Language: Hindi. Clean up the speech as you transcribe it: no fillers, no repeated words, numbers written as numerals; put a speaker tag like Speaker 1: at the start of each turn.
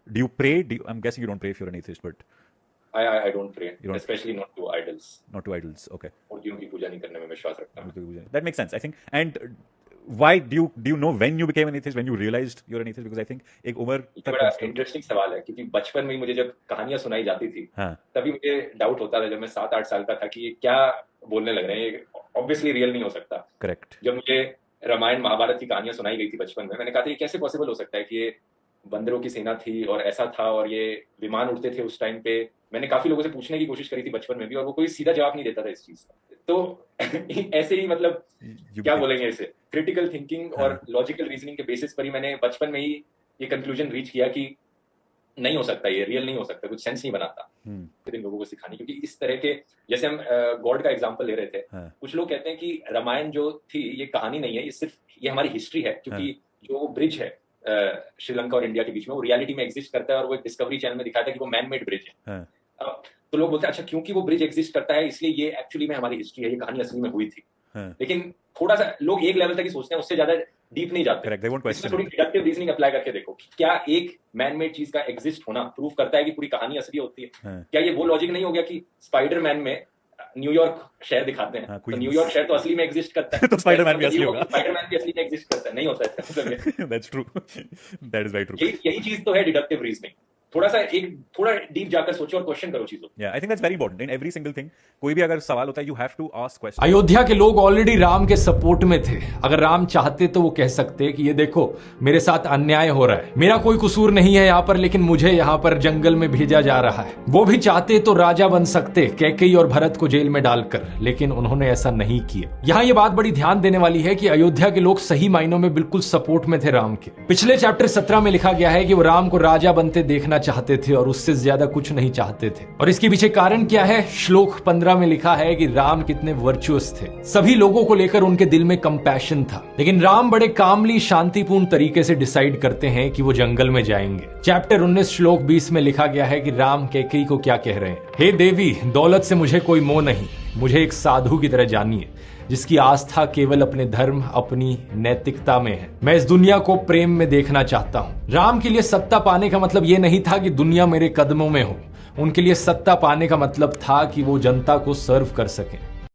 Speaker 1: Do you pray? I'm guessing you don't pray if you're an atheist, but
Speaker 2: I don't pray, especially not to idols.
Speaker 1: Not to idols. Okay.
Speaker 2: मूर्तियों की पूजा नहीं करने में विश्वास रखता हूँ.
Speaker 1: That makes sense, I think. And why do you know when you became an atheist, when you realized you're an atheist? Because I think एक उम्र
Speaker 2: तक बड़ा इंटरेस्टिंग सवाल है, क्योंकि बचपन में मुझे जब कहानियां सुनाई जाती थी, तभी मुझे डाउट होता था, जब मैं 7-8 साल का था, कि ये क्या बोलने लग रहे हैं, ये ऑब्वियसली रियल नहीं हो सकता.
Speaker 1: करेक्ट.
Speaker 2: जब मुझे रामायण महाभारत की कहानियां सुनाई गई थी बचपन में, मैंने कहा था ये कैसे पॉसिबल हो सकता है कि ये बंदरों की सेना थी और ऐसा था और ये विमान उड़ते थे उस टाइम पे. मैंने काफी लोगों से पूछने की कोशिश करी थी बचपन में भी, और वो कोई सीधा जवाब नहीं देता था इस चीज का. तो ऐसे ही मतलब क्या बोलेंगे इसे, क्रिटिकल थिंकिंग और लॉजिकल रीजनिंग के बेसिस पर ही मैंने बचपन में ही ये कंक्लूजन रीच किया कि नहीं हो सकता, ये रियल नहीं हो सकता, कुछ सेंस नहीं बनाता इन लोगों को सिखाने. क्योंकि इस तरह के, जैसे हम गॉड का एग्जांपल ले रहे थे, कुछ लोग कहते हैं कि रामायण जो थी ये कहानी नहीं है, ये सिर्फ ये हमारी हिस्ट्री है, क्योंकि जो ब्रिज है श्रीलंका और इंडिया के बीच में, वो रियलिटी में एग्जिस्ट करता है, और वो डिस्कवरी चैनल में दिखाया था कि वो मैन मेड ब्रिज है. तो लोग बोलते हैं अच्छा क्योंकि वो ब्रिज एग्जिस्ट करता है इसलिए ये एक्चुअली में हमारी हिस्ट्री है, ये कहानी असली में हुई थी. लेकिन थोड़ा सा लोग एक लेवल तक ही सोचते हैं, उससे ज्यादा डीप नहीं जाते. इसमें थोड़ी डिडक्टिव रीजनिंग अप्लाई करके देखो, क्या एक मैन मेड चीज का एग्जिस्ट होना प्रूव करता है कि पूरी कहानी असली होती है? क्या ये वो लॉजिक नहीं हो गया कि स्पाइडरमैन में न्यूयॉर्क शहर दिखाते हैं, तो न्यूयॉर्क शहर तो असली में एग्जिस्ट करता है,
Speaker 1: तो स्पाइडरमैन भी असली होगा.
Speaker 2: स्पाइडरमैन भी असली में एग्जिस्ट करता है, नहीं होता है.
Speaker 1: That's true. That is very true.
Speaker 2: यही चीज तो है डिडक्टिव रीजनिंग. थोड़ा डीप जाकर सोचो और क्वेश्चन करो चीजों.
Speaker 1: Yeah, I think that's very important in every single thing. कोई भी अगर सवाल होता है, you have to ask questions.
Speaker 3: Ayodhya के लोग ऑलरेडी राम के सपोर्ट में थे. अगर राम चाहते तो वो कह सकते कि ये देखो मेरे साथ अन्याय हो रहा है, मेरा कोई कसूर नहीं है यहाँ पर, लेकिन मुझे यहाँ पर जंगल में भेजा जा रहा है. वो भी चाहते तो राजा बन सकते, कैकेयी और भरत को जेल में डालकर, लेकिन उन्होंने ऐसा नहीं किया. यहाँ ये बात बड़ी ध्यान देने वाली है कि अयोध्या के लोग सही मायनों में बिल्कुल सपोर्ट में थे राम के. पिछले चैप्टर 17 में लिखा गया है कि वो राम को राजा बनते देखना चाहते थे और उससे ज्यादा कुछ नहीं चाहते थे. और इसके पीछे कारण क्या है? श्लोक 15 में लिखा है कि राम कितने वर्चुअस थे. सभी लोगों को लेकर उनके दिल में कंपैशन था. लेकिन राम बड़े कामली शांतिपूर्ण तरीके से डिसाइड करते हैं कि वो जंगल में जाएंगे. चैप्टर 19 श्लोक 20 में लिखा गया है कि राम कैकेयी को क्या कह रहे हैं? हे देवी, दौलत से मुझे कोई मोह नहीं, मुझे एक साधु की तरह जानिए जिसकी आस्था केवल अपने धर्म, अपनी नैतिकता में है. मैं इस दुनिया को प्रेम में देखना चाहता हूं. राम के लिए सत्ता पाने का मतलब यह नहीं था कि दुनिया मेरे कदमों में हो. उनके लिए सत्ता पाने का मतलब था कि वो जनता को सर्व कर सके.